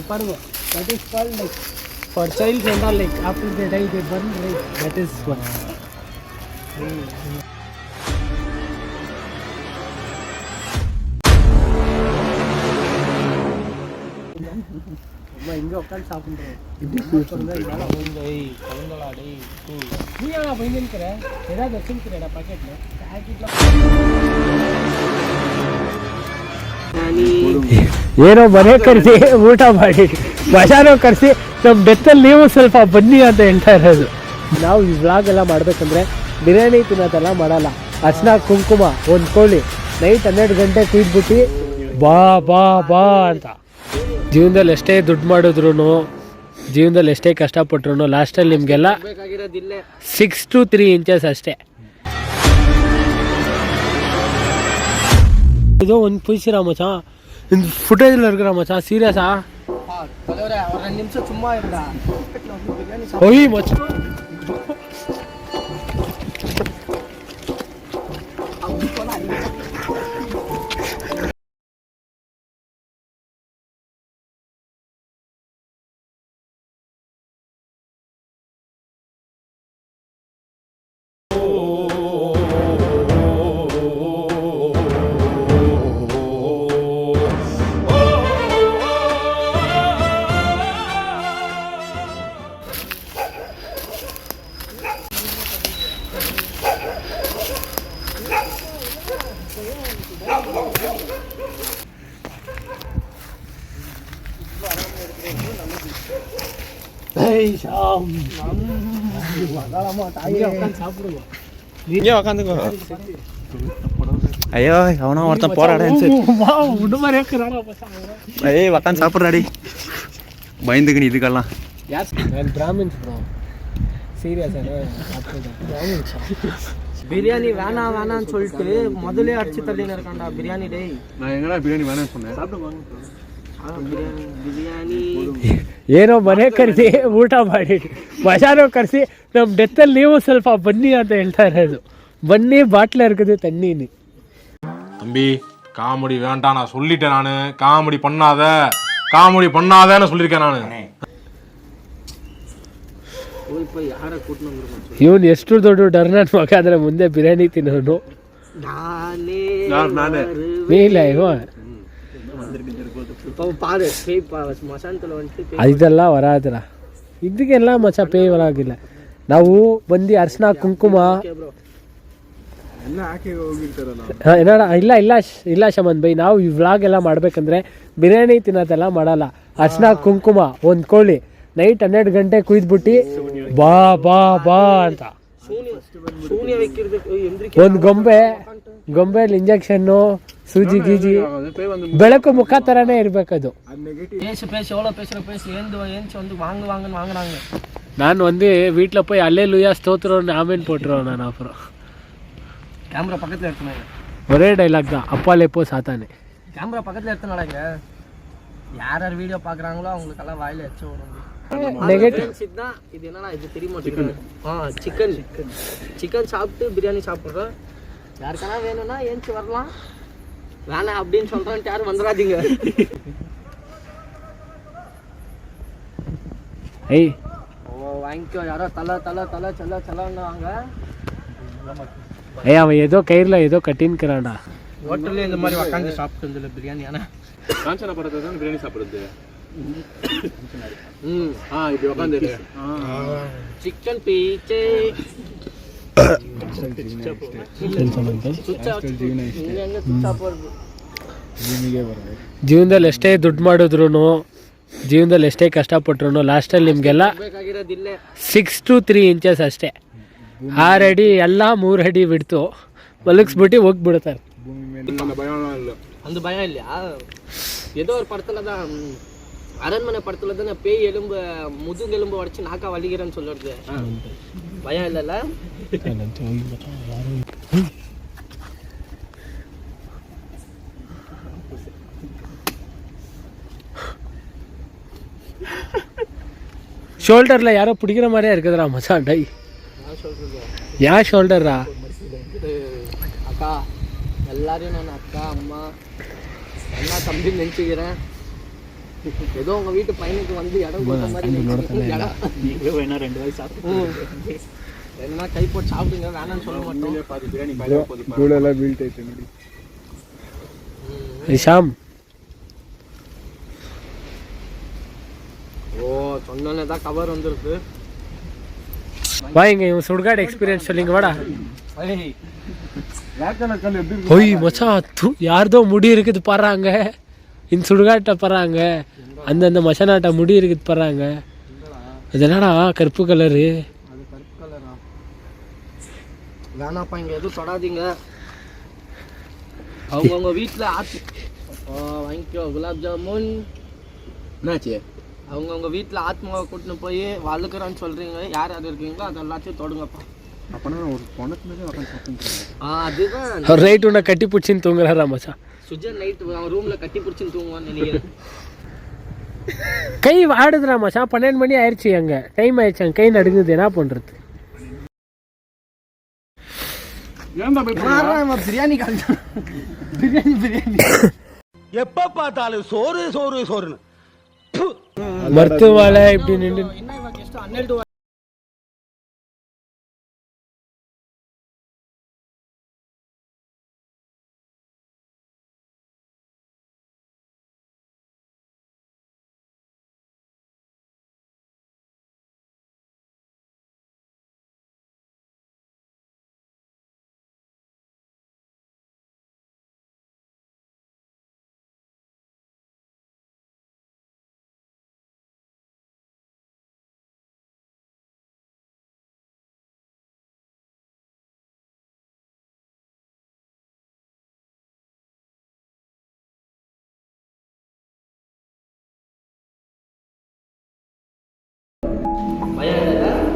பாருங்க. That is called like for childs and all, like after they die they burn, right? That is one. அம்மா இங்கே உட்காந்து சாப்பிட்றேன். நீ ஏன் பயந்துக்கிற? ஏதாவது வச்சுருக்கிறேடா பாக்கெட்டில் ಏನೋ ಮನೆ ಕರೆಸಿ ಊಟ ಮಾಡಿ ಮಜಾನೋ ಕರೆಸಿ ನಮ್ಮ ಡೆತ್ತಲ್ಲಿ ನೀವು ಸ್ವಲ್ಪ ಬನ್ನಿ ಅಂತ ಹೇಳ್ತಾ ಇರೋದು. ನಾವು ಈ ವ್ಲಾಗ್ ಎಲ್ಲ ಮಾಡಬೇಕಂದ್ರೆ ಬಿರಿಯಾನಿ ತಿನ್ನೋದೆಲ್ಲ ಮಾಡಲ್ಲ. ಅರ್ಶಿನ ಕುಂಕುಮ ಒಂದು ಕೋಳಿ ನೈಟ್ 12 ಗಂಟೆ ಕುಯ್ದ್ಬಿಟ್ಟು ಬಾ ಬಾ ಬಾ ಅಂತ. ಜೀವನದಲ್ಲಿ ಎಷ್ಟೇ ದುಡ್ಡು ಮಾಡಿದ್ರು, ಜೀವನದಲ್ಲಿ ಎಷ್ಟೇ ಕಷ್ಟಪಟ್ರು ಲಾಸ್ಟಲ್ಲಿ ನಿಮಗೆಲ್ಲ 6 to 3 inches ಅಷ್ಟೇ. இது ஒன் போயிடுச்சுரா மச்சான், இந்த ஃபுட்டேஜில் இருக்கிற மச்சான். சீரியஸா? ஒரு 2 நிமிஷம் சும்மா இருந்தா ஒய் மச்சான். ஐயோ அவனா ஒருத்தன் போராட உக்காந்து சாப்பிட்றாடி பயந்துக்கணி இதுக்கெல்லாம். பிரியாணி வேணான்னு சொல்லிட்டு முதலே அடிச்சு தள்ளின்னு இருக்காண்டா பிரியாணி. டே நான் எங்கடா பிரியாணி வேணாம்னு சொன்னேன். ಏನೋ ಮನೆ ಕರೆಸಿ ಊಟ ಮಾಡಿ ಮಜಾನೋ ಕರೆಸಿ ನಮ್ಮ ಡೆತ್ತಲ್ಲಿ ನೀವು ಸ್ವಲ್ಪ ಬನ್ನಿ ಅಂತ ಹೇಳ್ತಾ ಇರೋದು. ಬನ್ನಿ ಬಾಟ್ல இருக்குது தண்ணி. தம்பி காமெடி வேண்டாம், நான் சொல்லிட்டேன். நான் காமெடி பண்ணாதன்னு சொல்லியிருக்கேன் நான். ಇವನು ಎಷ್ಟು ದೊಡ್ಡ ಡರ್ನಟ್ ಮಗ ಅಂದ್ರೆ ಮುಂದೆ ಬಿರಿಯಾನಿ ತಿನ್ನೋನು ಇಲ್ಲ ಇವ. ಇದೆಲ್ಲ ವರಾದ್ರ ಇದಕ್ಕೆಲ್ಲ ಮಚ್ಚ ಪೇ ವರಾಗಿಲ್ಲ. ನಾವು ಬಂದು ಅರ್ಶಿನ ಕುಂಕುಮ ಇಲ್ಲ ಶಮನ್ ಬೈ. ನಾವು ಈ ವ್ಲಾಗ್ ಎಲ್ಲ ಮಾಡ್ಬೇಕಂದ್ರೆ ಬಿರಿಯಾನಿ ತಿನ್ನೋದೆಲ್ಲ ಮಾಡಲ್ಲ. ಅರ್ಶಿನ ಕುಂಕುಮ ಒಂದು ಕೋಳಿ ನೈಟ್ 12 ಗಂಟೆ ಕುಯ್ದ್ಬಿಟ್ಟು ಬಾ ಬಾ ಬಾ ಅಂತ. ಒಂದು ಗೊಂಬೆಲಿ ಇಂಜೆಕ್ಷನ್ನು ಸೂಜಿ ಗೀಜಿ ಬೆಳಕು ಮುಖ ಥರನೇ ಇರಬೇಕದು. நான் வந்து வீட்டில் போய் அல்லேலூயா ஸ்தோத்திரம்னு ஆமேன் போட்டுருவேன் நான். அப்புறம் கேமரா பக்கத்தில் எடுத்துனாங்க ஒரே டைலாக் தான், அப்பாலே போ சாத்தானே. கேமரா பக்கத்தில் எடுத்துனாங்க. யார் வீடியோ பார்க்குறாங்களோ அவங்களுக்கெல்லாம் வாயில வச்சு வரும். நெகட்டிவ் தான் இது. என்னன்னா இது தெரியுமா? சிக்கன் சாப்பிட்டு பிரியாணி சாப்பிட்றோம். யாருக்கானா வேணும்னா ஏஞ்சி வரலாம், வேணாம் அப்படின்னு சொல்கிறேன்ட்டு யாரும் வந்துடாதீங்க. ஏய் வாங்கிக்கோ. யாரோ தலை செல்லன்னு வாங்க. ஏய் அவன் ஏதோ கயிறில் ஏதோ கட்டின்னுக்கிறான்டா. ஹோட்டல்ல இந்த மாதிரி உட்காந்து சாப்பிட்டு பிரியாணி. ஆனால் காஞ்சனா படத்தை தான் பிரியாணி சாப்பிடுறது. இப்படி உட்காந்து சிக்கன் பீச்சே ಜೀವನದಲ್ಲಿ ಎಷ್ಟೇ ದುಡ್ಡು ಮಾಡಿದ್ರು, ಜೀವನದಲ್ಲಿ ಎಷ್ಟೇ ಕಷ್ಟಪಟ್ರು ಲಾಸ್ಟಲ್ಲಿ ನಿಮಗೆಲ್ಲ 6 to 3 inches ಅಷ್ಟೇ. 6 ಅಡಿ ಎಲ್ಲ 3 ಅಡಿ ಬಿಡ್ತು ಮಲಗಿಸ್ಬಿಟ್ಟು ಹೋಗ್ಬಿಡ್ತಾರೆ. அந்த பயம் இல்லையா? ஏதோ ஒரு படத்துல தான், அரண்மனை படத்துல தானே பேய் எலும்பு முதுகு எலும்பு உடச்சு நாக்கா வலிக்கிறேன்னு சொல்லுறது. பயம் இல்லைல்ல? ஷோல்டரில் யாரோ பிடிக்கிற மாதிரியே இருக்குதுடா மச்சான். டை ஏன் ஷோல்டர்ரா? அக்கா எல்லாரையும் நான் அக்கா அம்மா அண்ணா தம்பி நினச்சிக்கிறேன். ஏதோ உங்கள் வீட்டு பையனுக்கு வந்து இடம் கொடுத்த மாதிரி இடம். நீங்களும் வேணா 2 வாய் சாப்பிட்டு என்ன கை போட்டு சாப்பிடுங்க, வேணாம்னு சொல்ல மாட்டோம். ரிஷாம் ஓ சொன்னோன்னே தான் கவர் வந்துருக்கு. வாங்க இவன் சுடுகாடு எக்ஸ்பீரியன்ஸ் சொல்லிங்க வாடா. ஒய் மச்சான் யார்தோ முடி இருக்குது பாறாங்க, இந்த சுடுகாட்டை பாறாங்க, அந்தந்த மசனாட்ட முடி இருக்குது பாறாங்க. அது என்னடா கருப்பு கலரு? அது கருப்பு கலரா? வேணாப்பா இங்கே எதுவும் தொடாதீங்க. அவங்கவுங்க வீட்டில் வாங்கிக்கோ குலாப் ஜாமுன். என்னாச்சு? அவங்கவுங்க வீட்டில் ஆத்மாவை கூட்டின்னு போய் வளர்க்குறோன்னு சொல்கிறீங்க. யார் யார் இருக்கீங்களோ அது எல்லாத்தையும் தொடுங்கப்பா. அப்பனா ஒரு பொண்ணத்துல வக்கான் சாப்பிட்டு. அதுதான் அவர் ரைட் உன்னை கட்டி பிடிச்சின்னு தூங்குறாரா மச்சான். சுஜன் நைட் அவன் ரூமில் கட்டி பிடிச்சின்னு தூங்குவான்னு நினைக்கிறேன். கை ஆடுதுடா மச்சான். 12 மணி ஆயிடுச்சு, அங்கே டைம் ஆயிடுச்சு, அங்கே கை நடுங்குது, என்ன பண்ணுறது? பிரியாணி பிரியாணி பிரியாணி எப்ப பார்த்தாலும் சோறு சோறு சோறுன்னு மருத்துவால இப்படி நின்று என்ன இவன் கெஸ்ட் 12 பயம்